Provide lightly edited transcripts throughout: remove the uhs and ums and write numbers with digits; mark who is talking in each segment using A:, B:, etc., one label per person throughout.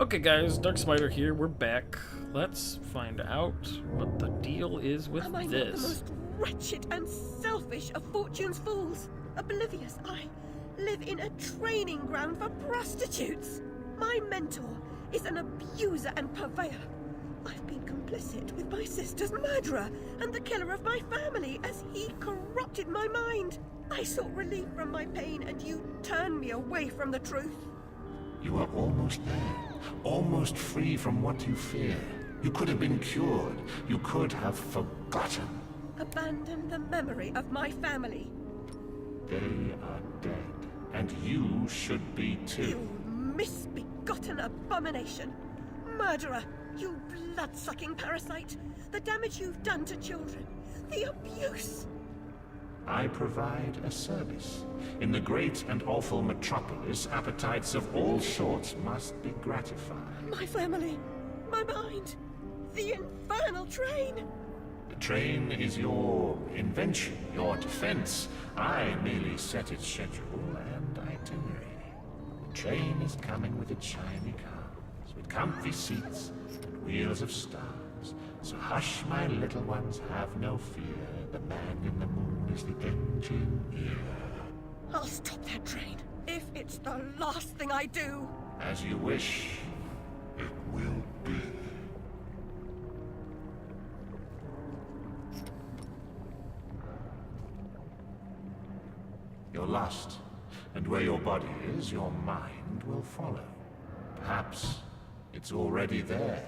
A: Okay guys, Darksmiter here, we're back. Let's find out what the deal is with
B: Am I not the
A: this.
B: most wretched and selfish of fortune's fools? Oblivious, I live in a training ground for prostitutes. My mentor is an abuser and purveyor. I've been complicit with my sister's murderer and the killer of my family as he corrupted my mind. I sought relief from my pain and you turned me away from the truth.
C: You are almost there, almost free from what you fear. You could have been cured. You could have forgotten.
B: Abandon the memory of my family.
C: They are dead, and you should be too.
B: You misbegotten abomination. Murderer, you blood-sucking parasite. The damage you've done to children. The abuse.
C: I provide a service. In the great and awful metropolis, appetites of all sorts must be gratified.
B: My family. My mind. The infernal train.
C: The train is your invention, your defense. I merely set its schedule and itinerary. The train is coming with its shiny cars, with comfy seats and wheels of stars. So hush, my little ones, have no fear. The man in the moon is the engineer.
B: I'll stop that train, if it's the last thing I do.
C: As you wish, it will be. You're lost, and where your body is, your mind will follow. Perhaps it's already there.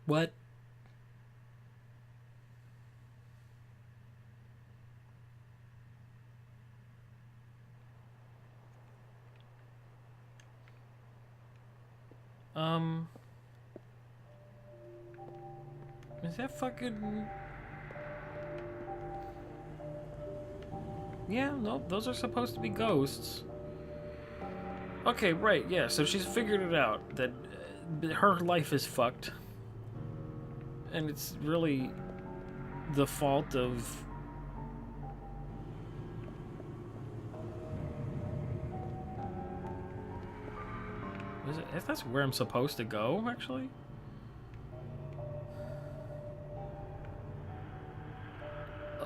A: What? Is that fucking... Yeah, no, those are supposed to be ghosts. Okay, right, yeah, so she's figured it out, that her life is fucked. And it's really the fault of... If that's where I'm supposed to go, actually?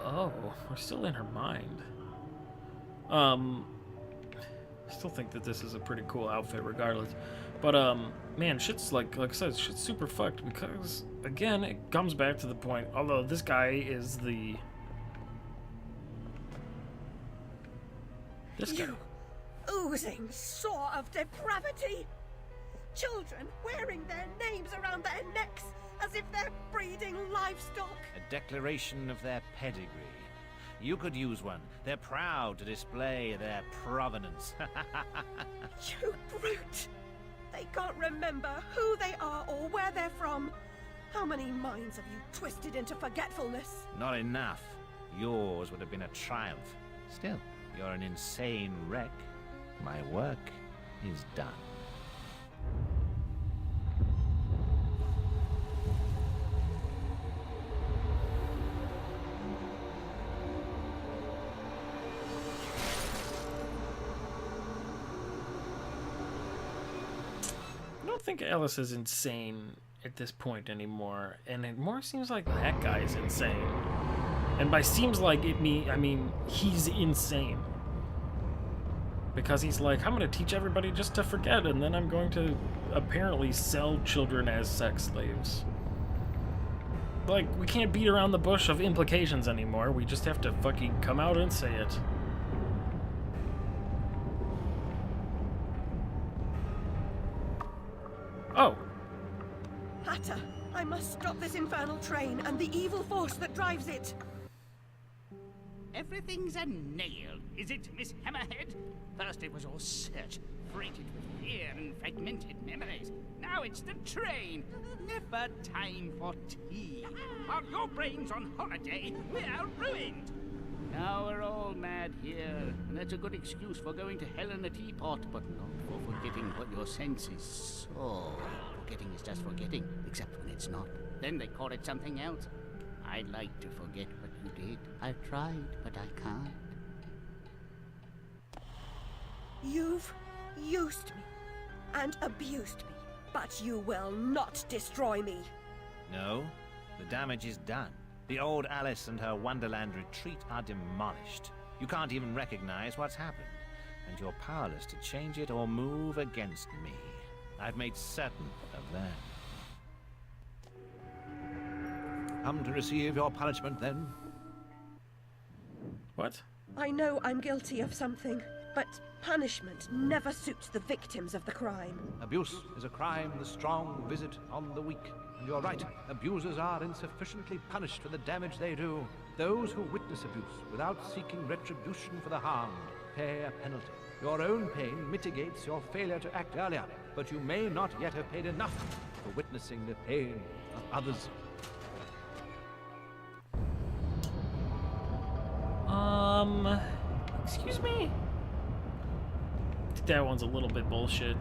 A: Oh, we're still in her mind. I still think that this is a pretty cool outfit regardless. But, man, shit's like I said, shit's super fucked because, again, it comes back to the point, although this guy is the... This guy.
B: You oozing sore of depravity. Children wearing their names around their necks as if they're breeding livestock.
D: A declaration of their pedigree. You could use one. They're proud to display their provenance.
B: You brute! They can't remember who they are or where they're from. How many minds have you twisted into forgetfulness?
D: Not enough. Yours would have been a triumph. Still, you're an insane wreck. My work is done.
A: I don't think Alice is insane at this point anymore, and it more seems like that guy is insane. And by seems like I mean he's insane. Because he's like, I'm gonna teach everybody just to forget, and then I'm going to apparently sell children as sex slaves. Like, we can't beat around the bush of implications anymore, we just have to fucking come out and say it. Oh.
B: Hatter, I must stop this infernal train and the evil force that drives it.
E: Everything's a nail, is it, Miss Hammerhead? First it was all search, freighted with fear and fragmented memories. Now it's the train. Never time for tea. While your brain's on holiday, we're ruined. Now we're all mad here, and that's a good excuse for going to hell in a teapot, but not for forgetting what your senses saw. Forgetting is just forgetting, except when it's not. Then they call it something else. I'd like to forget what you did. I've tried, but I can't.
B: You've used me and abused me, but you will not destroy me.
D: No, the damage is done. The old Alice and her Wonderland retreat are demolished. You can't even recognize what's happened, and you're powerless to change it or move against me. I've made certain of that. Come to receive your punishment, then?
A: What?
B: I know I'm guilty of something, but punishment never suits the victims of the crime.
F: Abuse is a crime the strong visit on the weak. And you're right, abusers are insufficiently punished for the damage they do. Those who witness abuse without seeking retribution for the harmed pay a penalty. Your own pain mitigates your failure to act earlier, but you may not yet have paid enough for witnessing the pain of others.
A: Excuse me? I think that one's a little bit bullshit.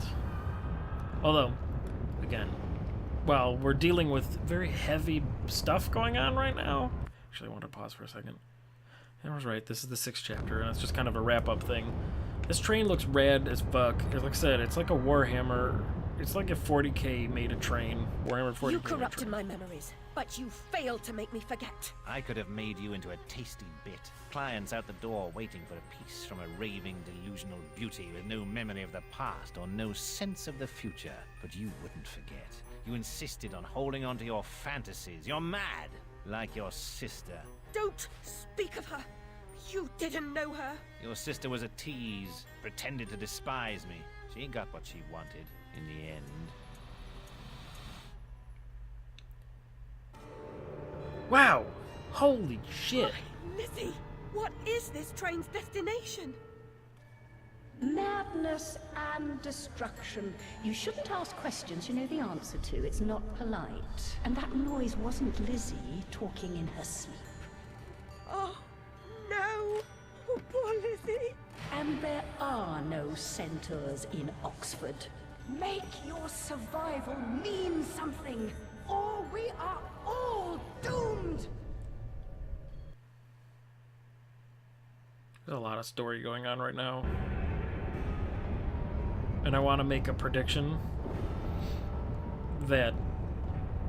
A: Although, again, well, we're dealing with very heavy stuff going on right now. Actually, I want to pause for a second. I was right, this is the 6th chapter, and it's just kind of a wrap-up thing. This train looks rad as fuck. Like I said, it's like a Warhammer. It's like if 40k made a train. Warhammer 40k.
B: You corrupted my memories, but you failed to make me forget.
D: I could have made you into a tasty bit. Clients out the door waiting for a piece from a raving, delusional beauty with no memory of the past or no sense of the future. But you wouldn't forget. You insisted on holding on to your fantasies. You're mad, like your sister.
B: Don't speak of her. You didn't know her.
D: Your sister was a tease, pretended to despise me. She got what she wanted in the end.
A: Wow! Holy shit!
B: Why, Lizzie, what is this train's destination?
G: Madness and destruction. You shouldn't ask questions you know the answer to. It's not polite. And that noise wasn't Lizzie talking in her sleep.
B: Oh, no. Oh, poor Lizzie.
G: And there are no centaurs in Oxford. Make your survival mean something, or we are all doomed!
A: There's a lot of story going on right now. And I want to make a prediction that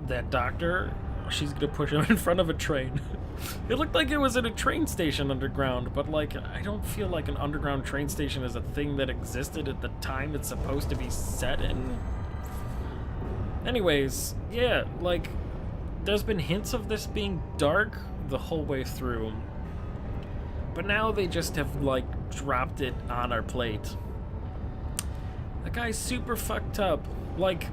A: that doctor, she's going to push him in front of a train. It looked like it was at a train station underground, but like, I don't feel like an underground train station is a thing that existed at the time it's supposed to be set in. Anyways, yeah, like, there's been hints of this being dark the whole way through. But now they just have, like, dropped it on our plate. That guy's super fucked up. Like,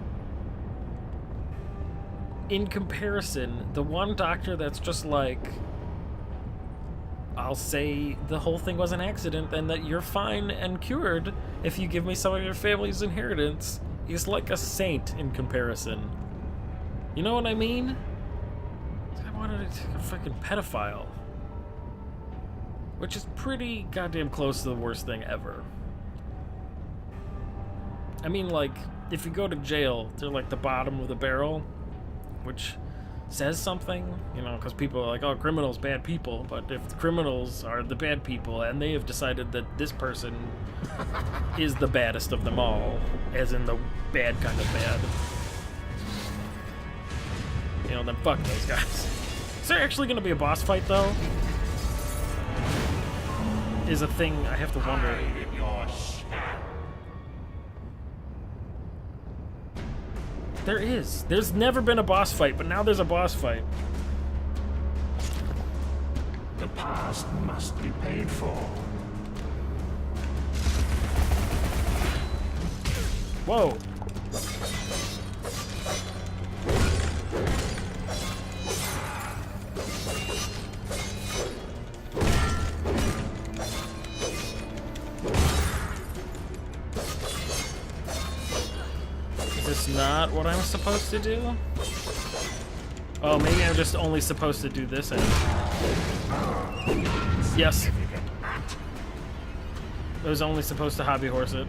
A: in comparison, the one doctor that's just like, I'll say the whole thing was an accident and that you're fine and cured if you give me some of your family's inheritance, is like a saint in comparison. You know what I mean? I wanted to take a fucking pedophile. Which is pretty goddamn close to the worst thing ever. I mean, like, if you go to jail, they're like the bottom of the barrel, which says something, you know, because people are like, oh, criminals, bad people. But if the criminals are the bad people and they have decided that this person is the baddest of them all, as in the bad kind of bad, you know, then fuck those guys. Is there actually going to be a boss fight, though? Is a thing I have to wonder. There is. There's never been a boss fight, but now there's a boss fight.
C: The past must be paid for.
A: Whoa. Is this not what I'm supposed to do? Oh, maybe I'm just only supposed to do this end. Yes. I was only supposed to hobby horse it.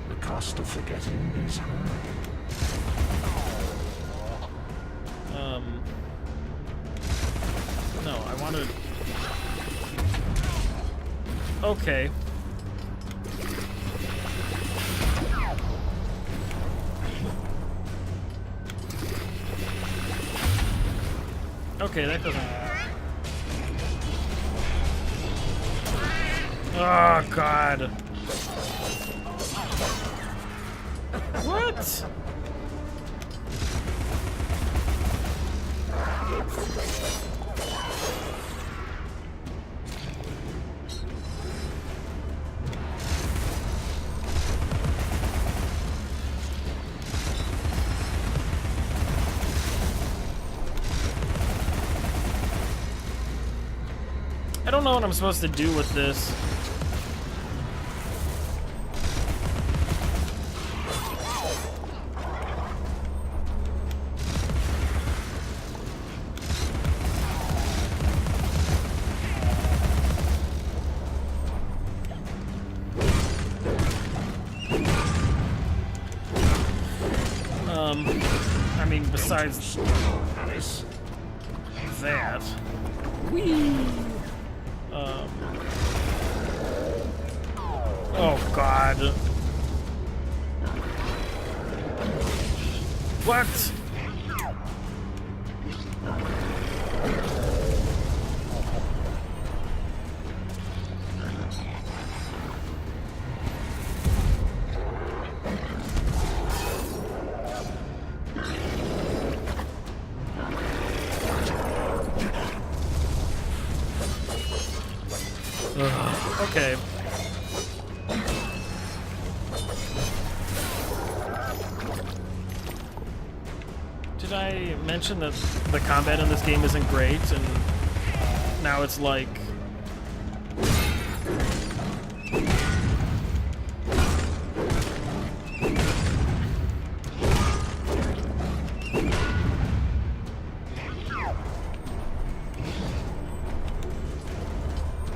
C: The cost of forgetting is high.
A: No, I wanted... Okay. Okay, that doesn't... Oh, God. What? I don't know what I'm supposed to do with this. I mean, besides that. Oh, God. What? Okay. Did I mention that the combat in this game isn't great, and now it's like...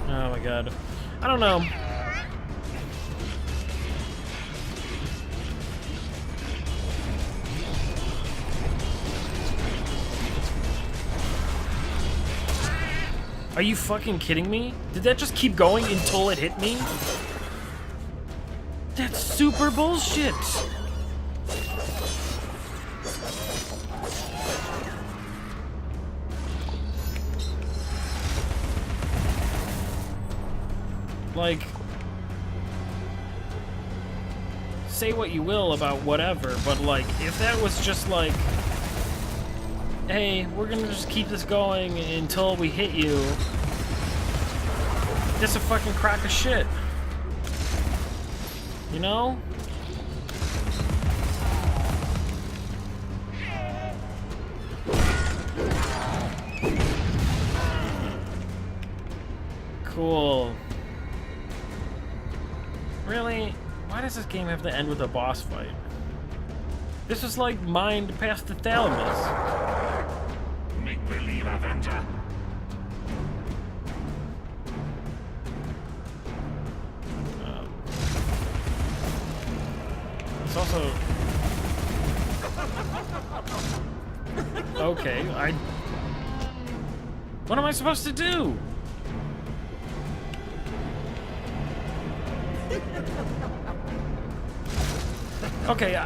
A: Oh my God. I don't know. Are you fucking kidding me? Did that just keep going until it hit me? That's super bullshit. Like, say what you will about whatever, but like, if that was just like, hey, we're gonna just keep this going until we hit you, that's a fucking crock of shit. You know? Cool. Really? Why does this game have to end with a boss fight? This is like mind past the thalamus.
C: Make believe, Avenger.
A: It's also... Okay, what am I supposed to do? Okay,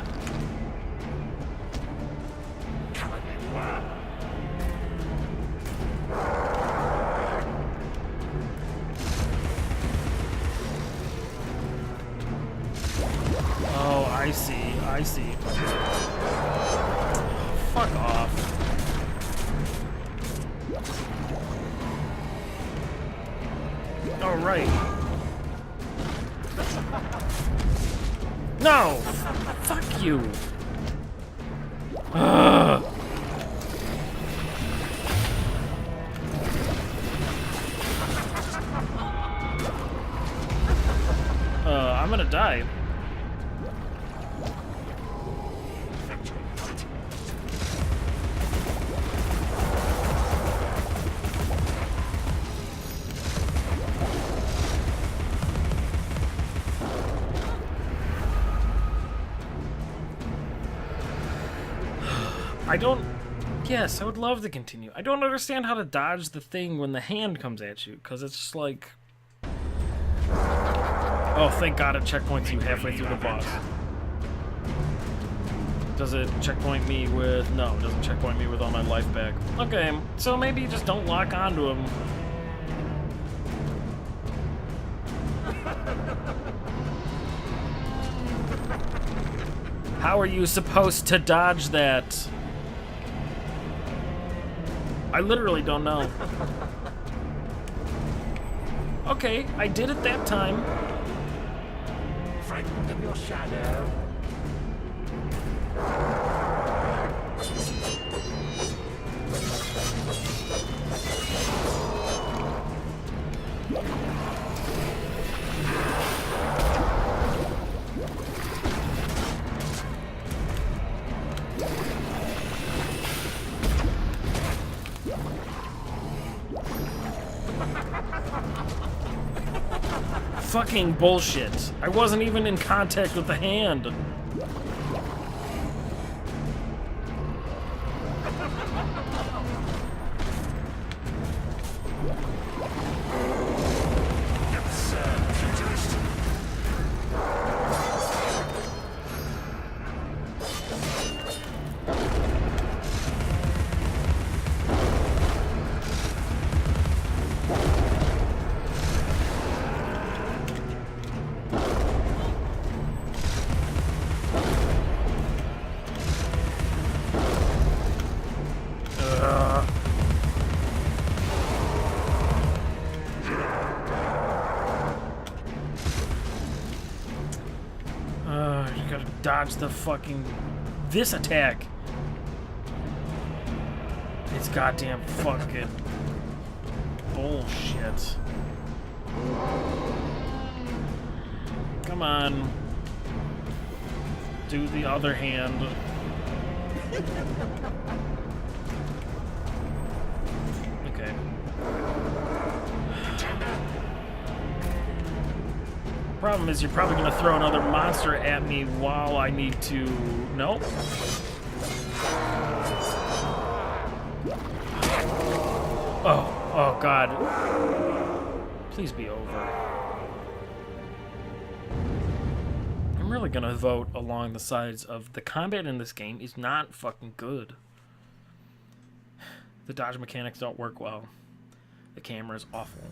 A: oh, I see. Fuck off. Oh, right. No! Fuck you! Ugh. I'm gonna die. I don't... Yes, I would love to continue. I don't understand how to dodge the thing when the hand comes at you, because it's just like... Oh, thank God it checkpoints you halfway through the boss. Does it checkpoint me with... No, it doesn't checkpoint me with all my life back. Okay, so maybe you just don't lock onto him. How are you supposed to dodge that? I literally don't know. Okay, I did it that time.
C: Frightened of your shadow?
A: Fucking bullshit. I wasn't even in contact with the hand. You gotta dodge the fucking... this attack. It's goddamn fucking bullshit. Come on. Do the other hand. Okay. Problem is, you're probably gonna throw another monster at me while I need to... Nope. Oh God. Please be over. I'm really gonna vote along the sides of the combat in this game is not fucking good. The dodge mechanics don't work well. The camera is awful.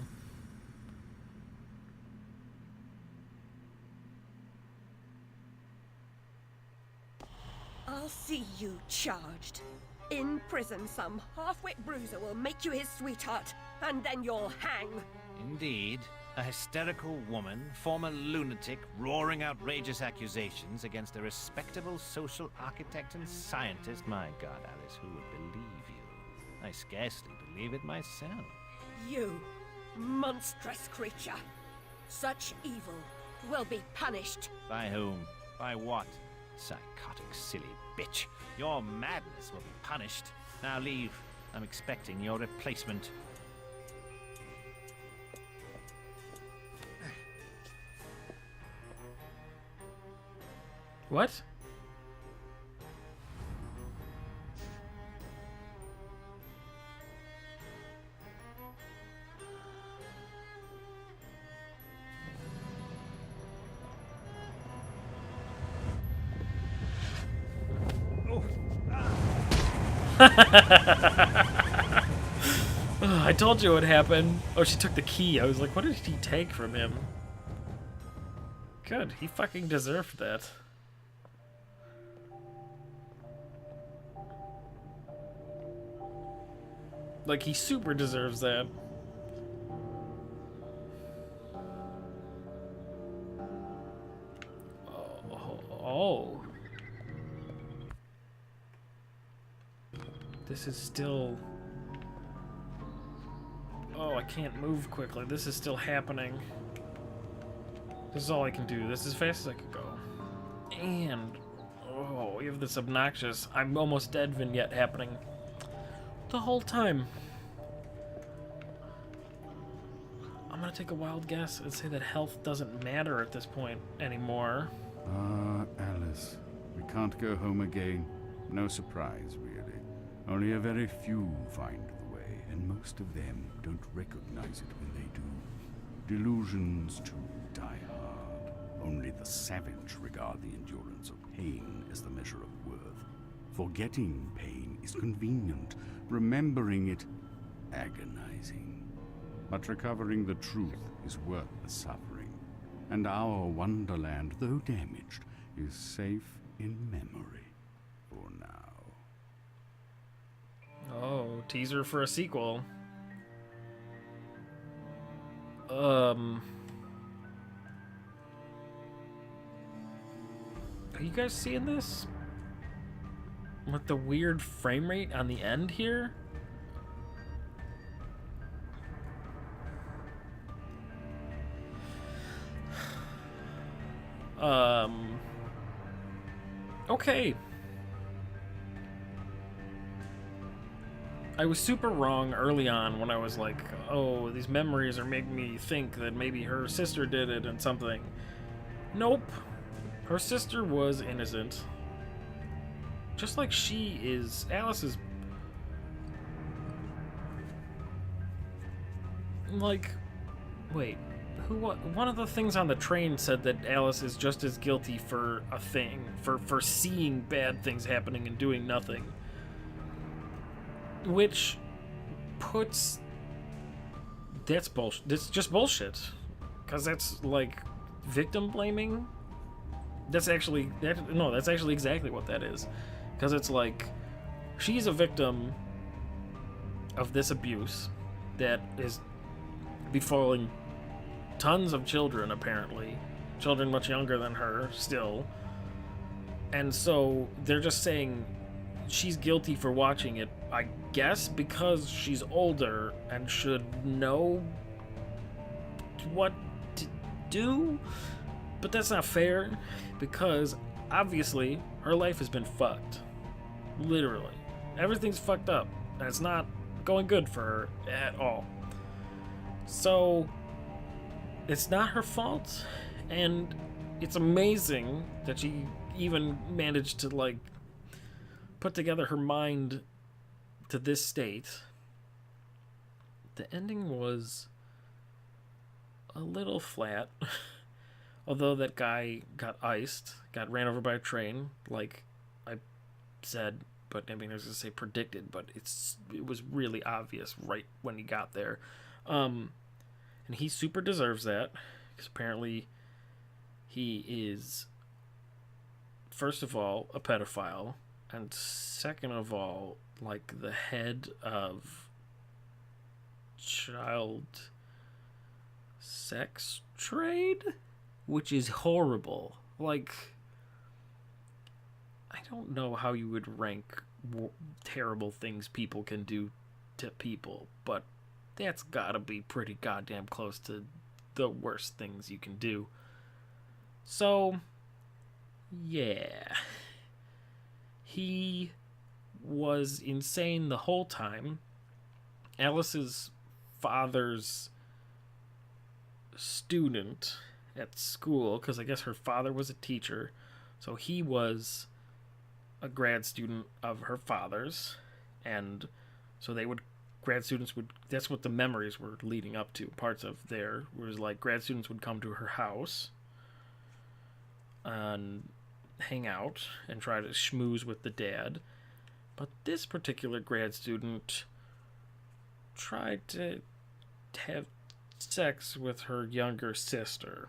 B: I'll see you charged. In prison, some half-wit bruiser will make you his sweetheart, and then you'll hang.
D: Indeed. A hysterical woman, former lunatic, roaring outrageous accusations against a respectable social architect and scientist. My God, Alice, who would believe you? I scarcely believe it myself.
B: You, monstrous creature. Such evil will be punished.
D: By whom? By what? Psychotic, silly bitch. Your madness will be punished. Now leave. I'm expecting your replacement.
A: What? I told you what happened. Oh, she took the key. I was like, what did she take from him? Good. He fucking deserved that. Like, he super deserves that. Oh. This is still... Oh, I can't move quickly. This is still happening. This is all I can do. This is as fast as I can go. And... Oh, we have this obnoxious I'm almost dead vignette happening the whole time. I'm gonna take a wild guess and say that health doesn't matter at this point anymore.
H: Ah, Alice. We can't go home again. No surprise, really. Only a very few find the way, and most of them don't recognize it when they do. Delusions too die hard. Only the savage regard the endurance of pain as the measure of worth. Forgetting pain is convenient, remembering it agonizing. But recovering the truth is worth the suffering. And our wonderland, though damaged, is safe in memory for now.
A: Oh, teaser for a sequel. Are you guys seeing this? With the weird frame rate on the end here? Okay. I was super wrong early on when I was like, oh, these memories are making me think that maybe her sister did it and something. Nope. Her sister was innocent. Just like she is. Alice is... Like... Wait. One of the things on the train said that Alice is just as guilty for a thing. For seeing bad things happening and doing nothing. Which puts... That's bullshit. That's just bullshit. Because that's, like, victim blaming. That's actually... that's actually exactly what that is. Because it's like, she's a victim of this abuse that is befalling tons of children, apparently. Children much younger than her, still. And so, they're just saying she's guilty for watching it, I guess, because she's older and should know what to do? But that's not fair, because obviously her life has been fucked. Literally. Everything's fucked up, and it's not going good for her at all. So, it's not her fault, and it's amazing that she even managed to, like, put together her mind to this state. The ending was a little flat. Although that guy got iced, got ran over by a train, like I said, but I mean, I was going to say predicted, but it was really obvious right when he got there. And he super deserves that, because apparently he is, first of all, a pedophile, and second of all, like the head of child sex trade? Which is horrible. Like, I don't know how you would rank terrible things people can do to people, but that's gotta be pretty goddamn close to the worst things you can do. So, yeah. He was insane the whole time. Alice's father's student at school, because I guess her father was a teacher, so he was a grad student of her father's, and so grad students would, that's what the memories were leading up to, parts of there, was like grad students would come to her house and hang out and try to schmooze with the dad, but this particular grad student tried to have sex with her younger sister.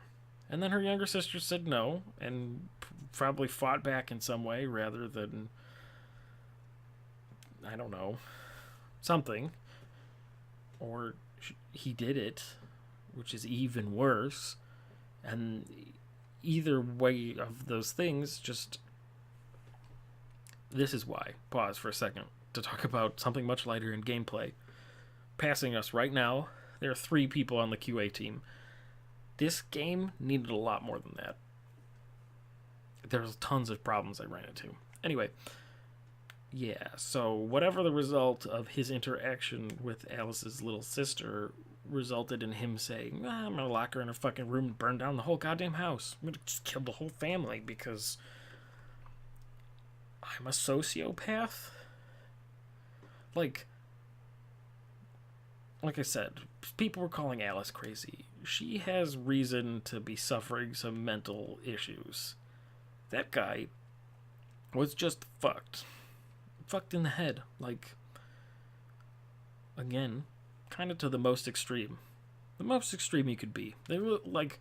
A: And then her younger sister said no, and probably fought back in some way rather than, I don't know, something. Or he did it, which is even worse. And either way of those things, just... This is why. Pause for a second to talk about something much lighter in gameplay. Passing us right now, there are 3 people on the QA team. This game needed a lot more than that. There's tons of problems I ran into. Anyway, yeah, so whatever the result of his interaction with Alice's little sister resulted in him saying, I'm gonna lock her in a fucking room and burn down the whole goddamn house. I'm gonna just kill the whole family because I'm a sociopath? Like I said, people were calling Alice crazy. she has reason to be suffering some mental issues. That guy was just fucked. Fucked in the head. Like, again, kind of to the most extreme. The most extreme you could be. They were like...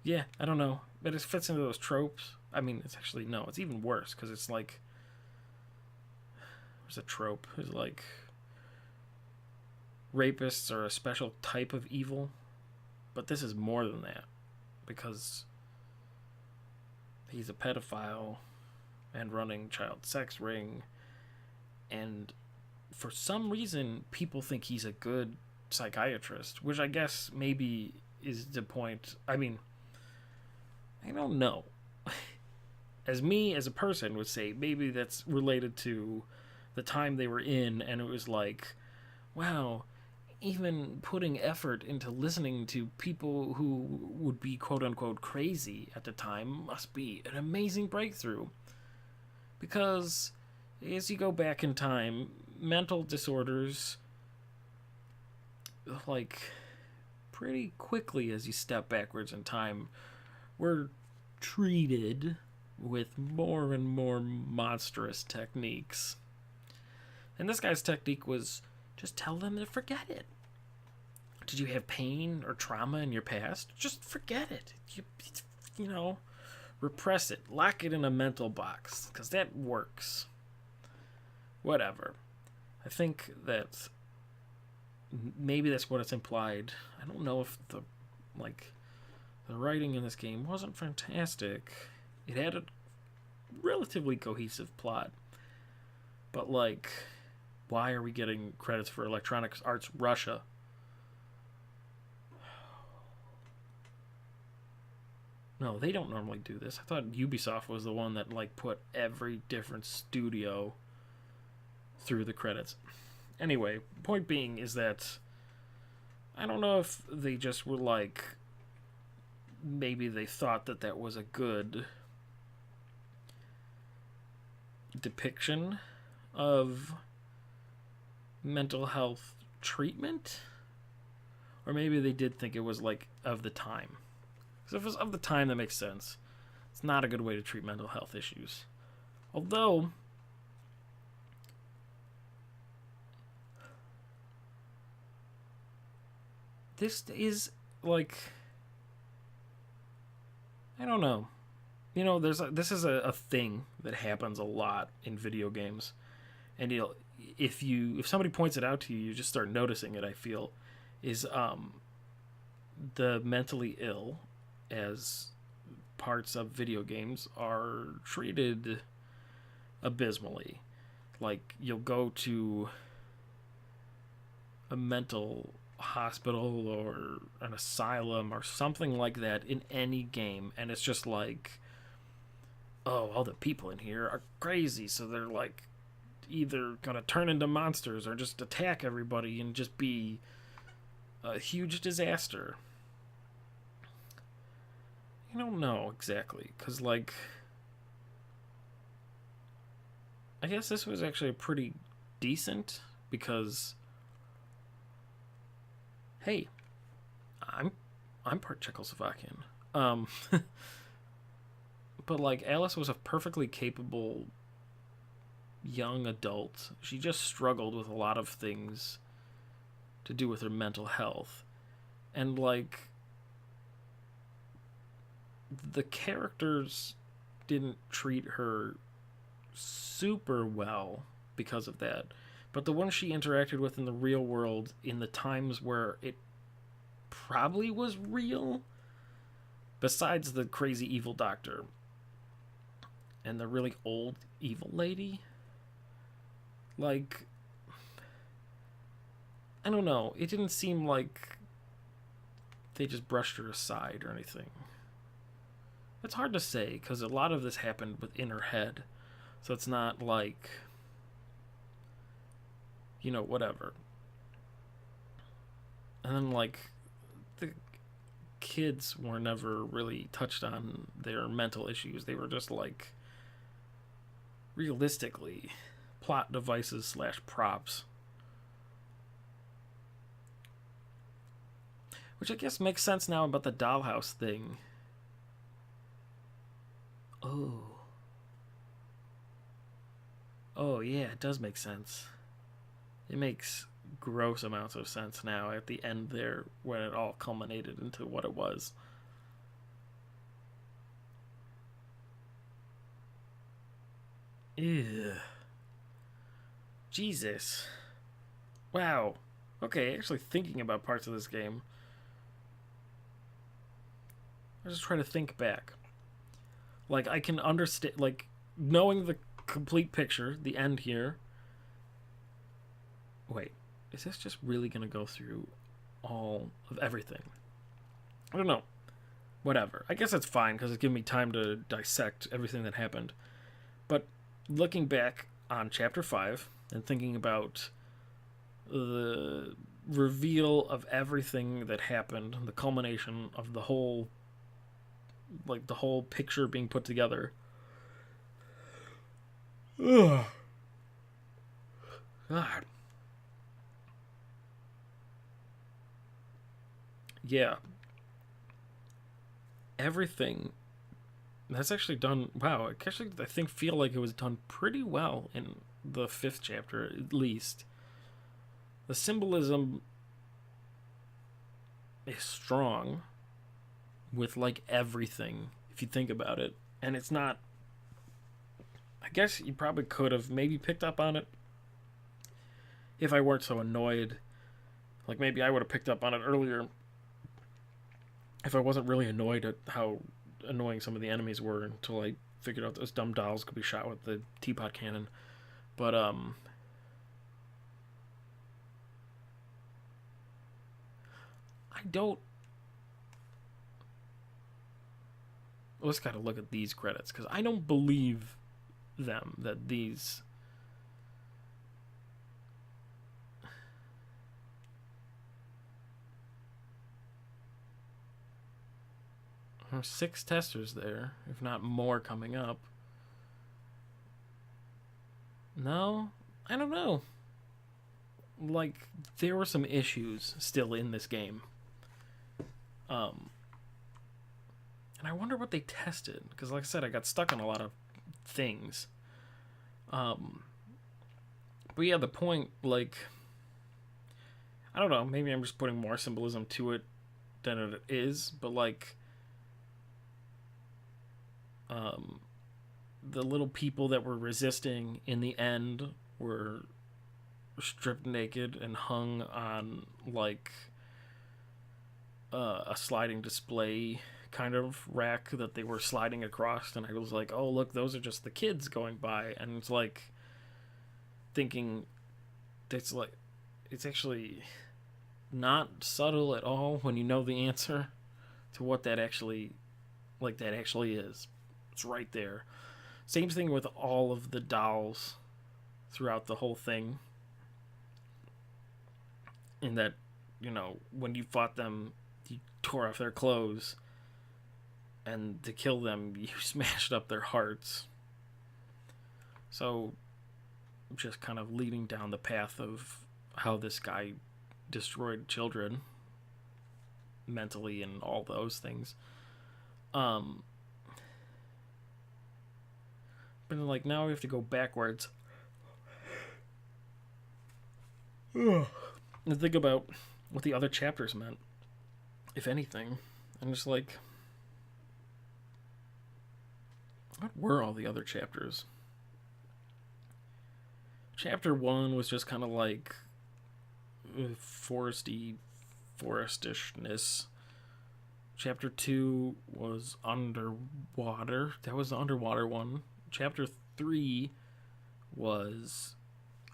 A: Yeah, I don't know. But it fits into those tropes. I mean, it's actually... No, it's even worse. Because it's like... There's a trope. It's like... Rapists are a special type of evil. But this is more than that. Because... he's a pedophile. And running child sex ring. And... for some reason, people think he's a good psychiatrist, which I guess maybe is the point. I mean, I don't know. As me, as a person, would say, maybe that's related to the time they were in, and it was like, wow, even putting effort into listening to people who would be quote-unquote crazy at the time must be an amazing breakthrough. Because as you go back in time, mental disorders, like, pretty quickly as you step backwards in time, were treated with more and more monstrous techniques. And this guy's technique was just tell them to forget it. Did you have pain or trauma in your past? Just forget it. You know, repress it. Lock it in a mental box, because that works. Whatever. I think that maybe that's what it's implied. I don't know if the writing in this game wasn't fantastic. It had a relatively cohesive plot. But, like, why are we getting credits for Electronic Arts Russia? No, they don't normally do this. I thought Ubisoft was the one that, like, put every different studio through the credits. Anyway, point being is that I don't know if they just were like, maybe they thought that that was a good depiction of mental health treatment, or maybe they did think it was like of the time. Because if it was of the time, that makes sense. It's not a good way to treat mental health issues. Although this is, like, I don't know. You know, this is a thing that happens a lot in video games. And if somebody points it out to you, you just start noticing it, I feel, is the mentally ill as parts of video games are treated abysmally. Like, you'll go to a mental hospital or an asylum or something like that in any game, and it's just like, oh, all the people in here are crazy, so they're like either gonna turn into monsters or just attack everybody and just be a huge disaster. I don't know exactly, because, like, I guess this was actually pretty decent, because hey, I'm part Czechoslovakian. But, like, Alice was a perfectly capable young adult. She just struggled with a lot of things to do with her mental health. And, like, the characters didn't treat her super well because of that. But the ones she interacted with in the real world, in the times where it probably was real, besides the crazy evil doctor and the really old evil lady, like, I don't know, it didn't seem like they just brushed her aside or anything. It's hard to say, because a lot of this happened within her head, so it's not like, you know, whatever. And then, like, the kids were never really touched on their mental issues. They were just, like, realistically, plot devices / props. Which I guess makes sense now about the dollhouse thing. Oh. Oh, yeah, it does make sense. It makes gross amounts of sense now at the end there when it all culminated into what it was. Ew. Jesus. Wow. Okay, actually thinking about parts of this game. I just try to think back. Like, I can understand, like, knowing the complete picture, the end here. Wait, is this just really going to go through all of everything? I don't know. Whatever. I guess it's fine, because it's giving me time to dissect everything that happened. But looking back on Chapter 5, and thinking about the reveal of everything that happened, the culmination of the whole, like, the whole picture being put together. Ugh. God. Yeah. Everything that's actually done. Wow, I think feel like it was done pretty well in the 5th chapter, at least. The symbolism is strong with, like, everything, if you think about it. And it's not... I guess you probably could have maybe picked up on it if I weren't so annoyed. Like, maybe I would have picked up on it earlier if I wasn't really annoyed at how annoying some of the enemies were until I figured out those dumb dolls could be shot with the teapot cannon. But, I don't... Let's gotta look at these credits, because I don't believe them that these... There are 6 testers there, if not more coming up. No? I don't know. Like, there were some issues still in this game. And I wonder what they tested, because like I said, I got stuck on a lot of things. But yeah, the point, like... I don't know, maybe I'm just putting more symbolism to it than it is, but like... the little people that were resisting in the end were stripped naked and hung on, like, a sliding display kind of rack that they were sliding across, and I was like, oh, look, those are just the kids going by, and it's like, thinking, it's like, it's actually not subtle at all when you know the answer to what that actually, like, that actually is. It's right there. Same thing with all of the dolls throughout the whole thing. In that, you know, when you fought them, you tore off their clothes. And to kill them, you smashed up their hearts. So, just kind of leading down the path of how this guy destroyed children. Mentally and all those things. But like, now we have to go backwards. And think about what the other chapters meant, if anything. I'm just like, what were all the other chapters? Chapter 1 was just kind of like forestishness. Chapter 2 was underwater. That was the underwater one. Chapter 3 was...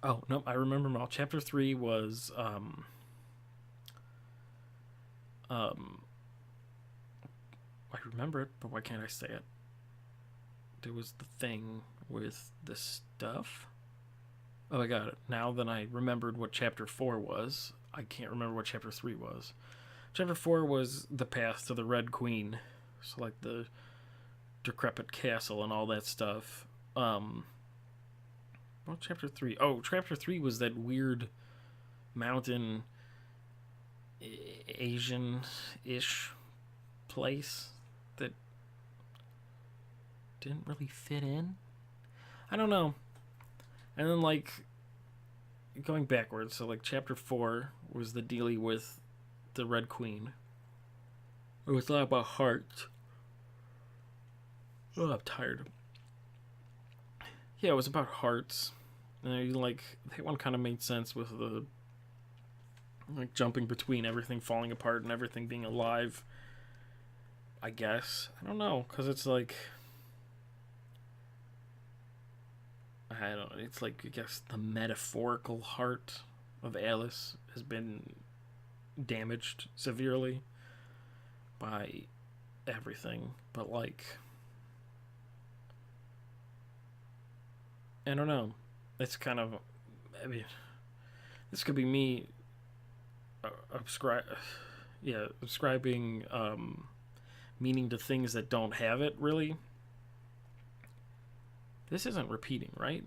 A: Oh, no, I remember them all. Chapter 3 was... I remember it, but why can't I say it? There was the thing with the stuff. Oh, I got it. Now that I remembered what Chapter 4 was, I can't remember what Chapter 3 was. Chapter 4 was the path to the Red Queen. So, like, the decrepit castle and all that stuff. Well, Chapter 3. Oh, Chapter 3 was that weird mountain Asian-ish place that didn't really fit in. I don't know. And then, like, going backwards, so, like, chapter 4 was the dealing with the Red Queen. It was a lot about hearts. Oh, I'm tired. Yeah, it was about hearts. And, like, that one kind of made sense with the, like, jumping between everything falling apart and everything being alive. I guess. I don't know, because it's like... I don't know, it's like, I guess, the metaphorical heart of Alice has been damaged severely by everything, but, like, I don't know, it's kind of, I mean, this could be me ascribing meaning to things that don't have it, really. This isn't repeating, right?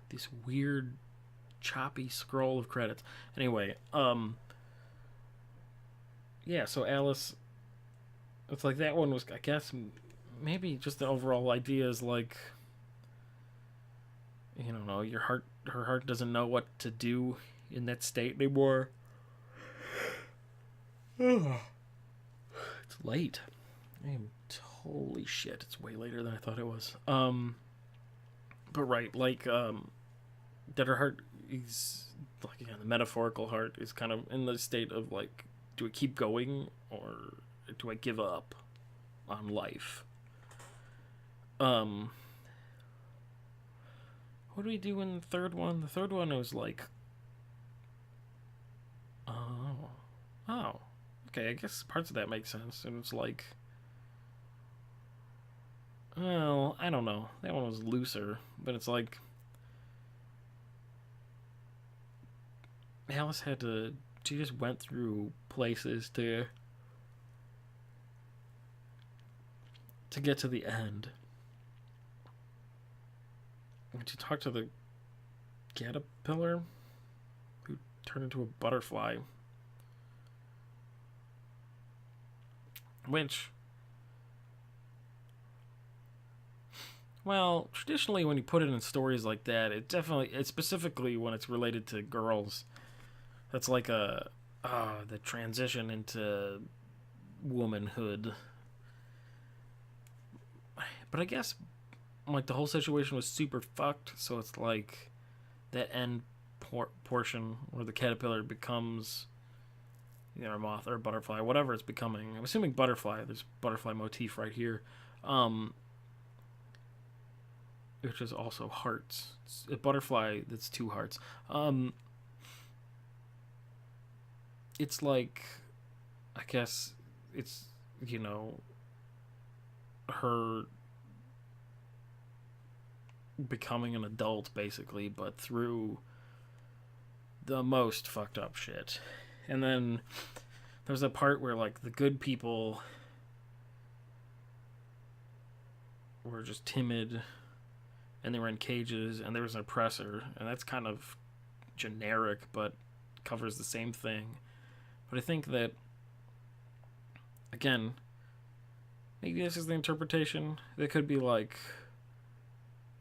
A: This weird, choppy scroll of credits. Anyway, yeah, so Alice, it's like that one was, I guess, maybe just the overall idea is like, you don't know, her heart doesn't know what to do in that state anymore. It's late. Holy shit, it's way later than I thought it was. But right, like, that her heart is, like, again, the metaphorical heart is kind of in the state of, like, do I keep going or do I give up on life? What do we do in the third one? The third one was like, okay, I guess parts of that make sense. And it's like, well, I don't know. That one was looser, but it's like Alice she just went through places to get to the end. When she talked to the caterpillar who turned into a butterfly, which, well, traditionally when you put it in stories like that, it's specifically when it's related to girls, that's like the transition into womanhood. But I guess, like, the whole situation was super fucked, so it's like that end portion where the caterpillar becomes, you know, a moth or a butterfly, whatever it's becoming. I'm assuming butterfly. There's butterfly motif right here. Which is also hearts. It's a butterfly that's 2 hearts. It's like, I guess it's, you know, her becoming an adult, basically, but through the most fucked up shit. And then there's a part where, like, the good people were just timid and they were in cages and there was an oppressor, and that's kind of generic but covers the same thing. But I think that, again, maybe this is the interpretation. That could be like,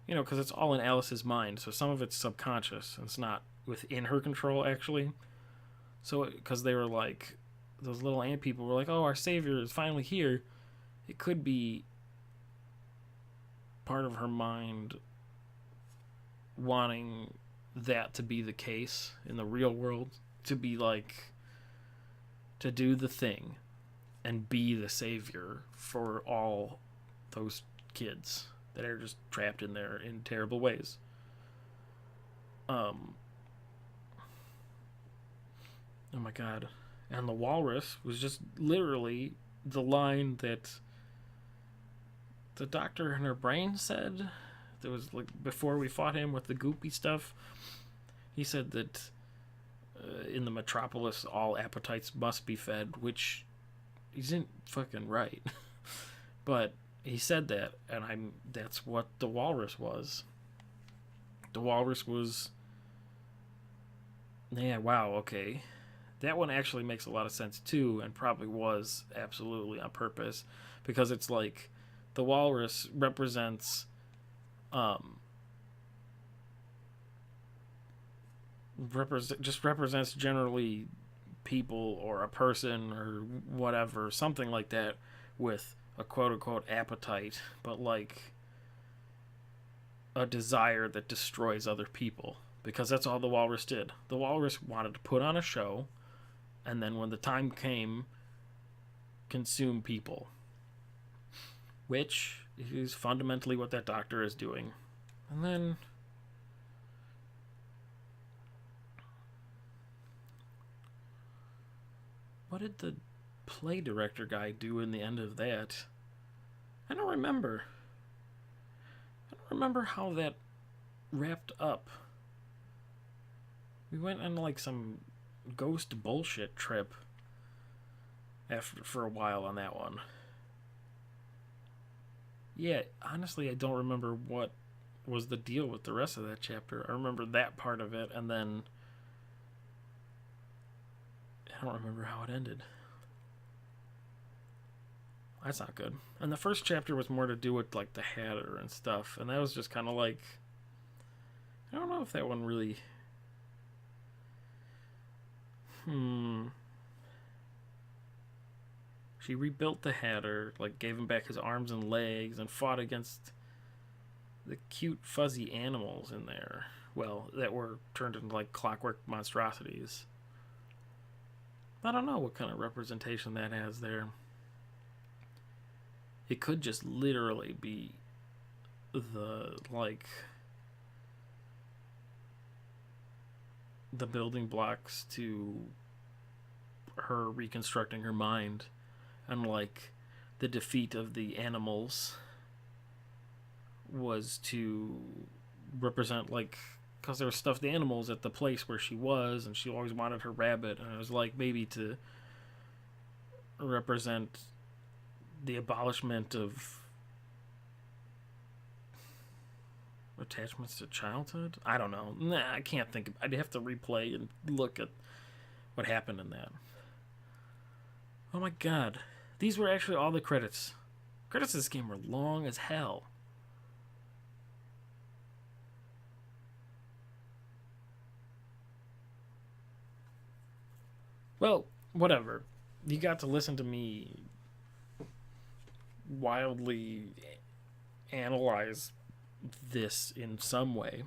A: you know, because it's all in Alice's mind, so some of it's subconscious, and it's not within her control, actually. So, because they were like, those little ant people were like, oh, our savior is finally here. It could be part of her mind wanting that to be the case in the real world, to be like, to do the thing and be the savior for all those kids that are just trapped in there in terrible ways. Oh my god. And the walrus was just literally the line that the doctor in her brain said. That was like before we fought him with the goopy stuff. He said that in the metropolis all appetites must be fed, which isn't fucking right. But he said that, and that's what the walrus was. The walrus was, yeah, wow, okay. That one actually makes a lot of sense too, and probably was absolutely on purpose, because it's like the walrus represents represents generally people or a person or whatever, something like that, with a quote-unquote appetite, but like a desire that destroys other people, because that's all the walrus did. The walrus wanted to put on a show, and then when the time came, consume people, which is fundamentally what that doctor is doing. And then what did the play director guy do in the end of that? I don't remember. I don't remember how that wrapped up. We went on like some ghost bullshit trip for a while on that one. Yeah, honestly, I don't remember what was the deal with the rest of that chapter. I remember that part of it, and then I don't remember how it ended. That's not good. And the first chapter was more to do with like the Hatter and stuff, and that was just kind of like, I don't know if that one really. She rebuilt the Hatter, like gave him back his arms and legs, and fought against the cute fuzzy animals in there. Well, that were turned into like clockwork monstrosities. I don't know what kind of representation that has there. It could just literally be the building blocks to her reconstructing her mind, and like the defeat of the animals was to represent, like, because there were stuffed animals at the place where she was, and she always wanted her rabbit, and it was like maybe to represent the abolishment of attachments to childhood. I don't know. Nah, I can't think. I'd have to replay and look at what happened in that. Oh my god. These were actually all the credits. Credits of this game were long as hell. Well, whatever. You got to listen to me wildly analyze this in some way.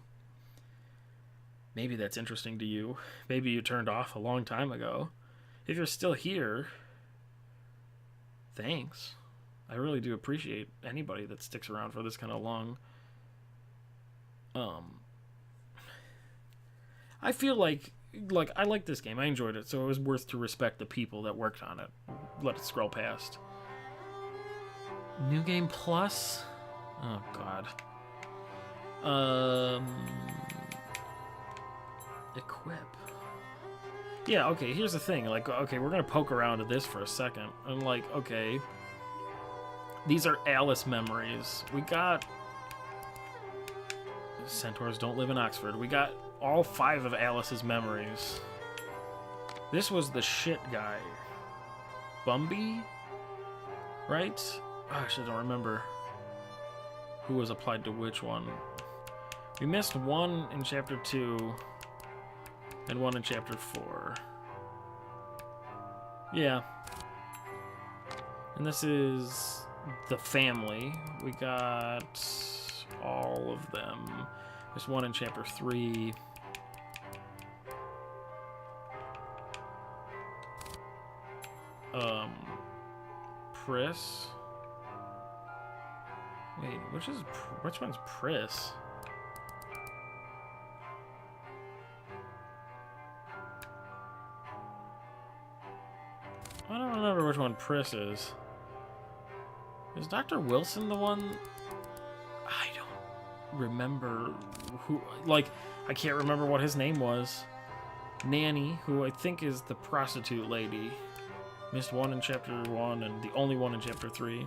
A: Maybe that's interesting to you. Maybe you turned off a long time ago. If you're still here, thanks. I really do appreciate anybody that sticks around for this kind of long. I feel like I like this game. I enjoyed it, so it was worth to respect the people that worked on it. Let it scroll past. New Game Plus? Oh god. Equip. Yeah, okay, here's the thing. Like, okay, we're gonna poke around at this for a second. I'm like, okay. These are Alice memories. We got... Centaurs don't live in Oxford. We got all 5 of Alice's memories. This was the shit guy. Bumby? Right? Gosh, I don't remember who was applied to which one. We missed one in Chapter 2 and one in Chapter 4. Yeah. And this is the family. We got all of them. There's one in Chapter 3. Pris. Wait, which one's Pris? I don't remember which one Pris is. Is Dr. Wilson the one? I don't remember who. Like, I can't remember what his name was. Nanny, who I think is the prostitute lady. Missed one in Chapter 1 and the only one in Chapter 3.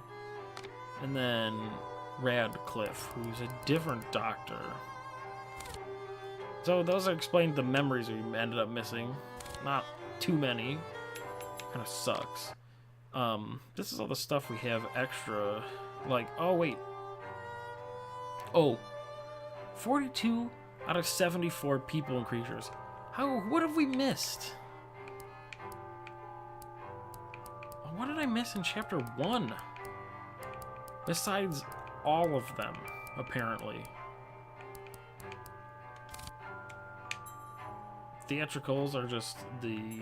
A: And then Radcliffe, who's a different doctor. So those explain the memories we ended up missing. Not too many. Kind of sucks. This is all the stuff we have extra. Like, oh wait. Oh. 42 out of 74 people and creatures. What have we missed? What did I miss in chapter 1? Besides all of them, apparently. Theatricals are just the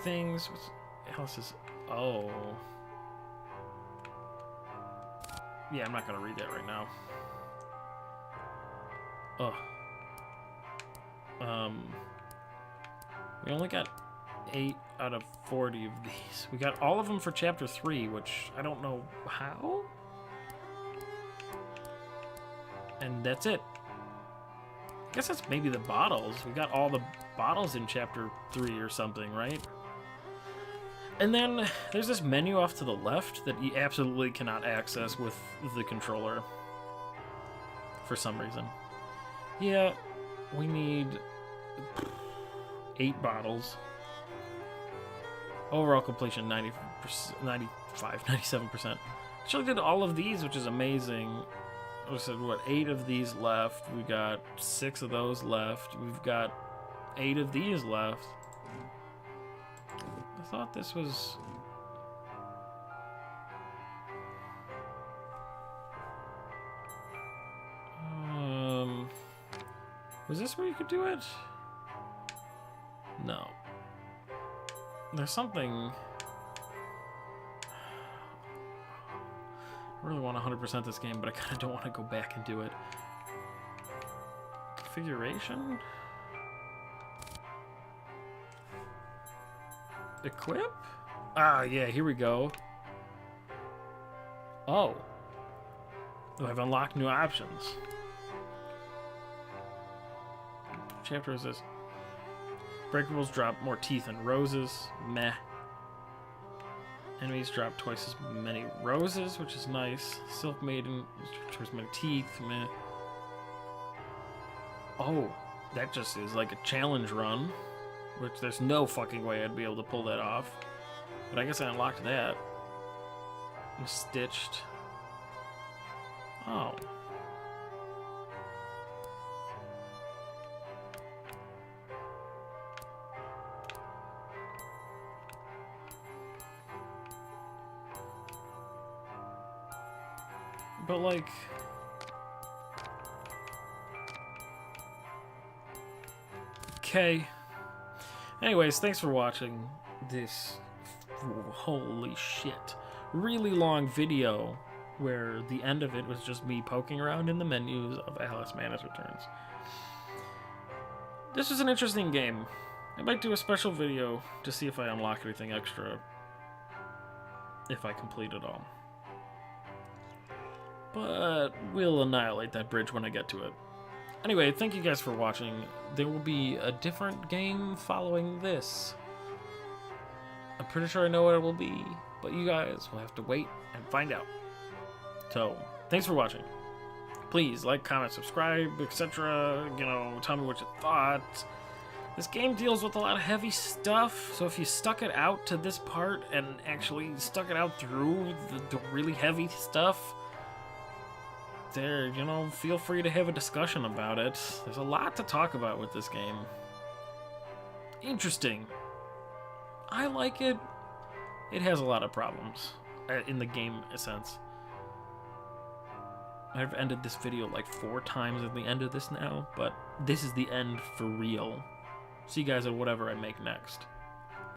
A: things. What else is... Oh. Yeah, I'm not gonna read that right now. Ugh. We only got 8 out of 40 of these. We got all of them for chapter 3, which I don't know how. And that's it. I guess that's maybe the bottles. We got all the bottles in chapter 3 or something, right? And then there's this menu off to the left that you absolutely cannot access with the controller for some reason. Yeah, we need 8 bottles. Overall completion 90%, 95, 97%. Actually did all of these, which is amazing. I said, what, 8 of these left. We got 6 of those left. We've got 8 of these left. I thought this was... Was this where you could do it? No. There's something... I really want to 100% this game, but I kind of don't want to go back and do it. Configuration? Equip? Ah, yeah, here we go. Oh. Oh, I've unlocked new options. What chapter is this? Breakables drop more teeth and roses. Meh. Enemies drop twice as many roses, which is nice. Silk Maiden twice as many teeth. Meh. Oh, that just is like a challenge run, which there's no fucking way I'd be able to pull that off. But I guess I unlocked that. I'm stitched. Oh. But like... Okay. Anyways, thanks for watching this, holy shit, really long video where the end of it was just me poking around in the menus of Alice Manus Returns. This was an interesting game. I might do a special video to see if I unlock anything extra, if I complete it all. But we'll annihilate that bridge when I get to it. Anyway, thank you guys for watching. There will be a different game following this. I'm pretty sure I know what it will be, but you guys will have to wait and find out. So, thanks for watching. Please like, comment, subscribe, etc. You know, tell me what you thought. This game deals with a lot of heavy stuff, so if you stuck it out to this part and actually stuck it out through the really heavy stuff, there, you know, feel free to have a discussion about it. There's a lot to talk about with this game. Interesting. I like it. It has a lot of problems in the game sense. I've ended this video like 4 times at the end of this now, but this is the end for real. See you guys at whatever I make next.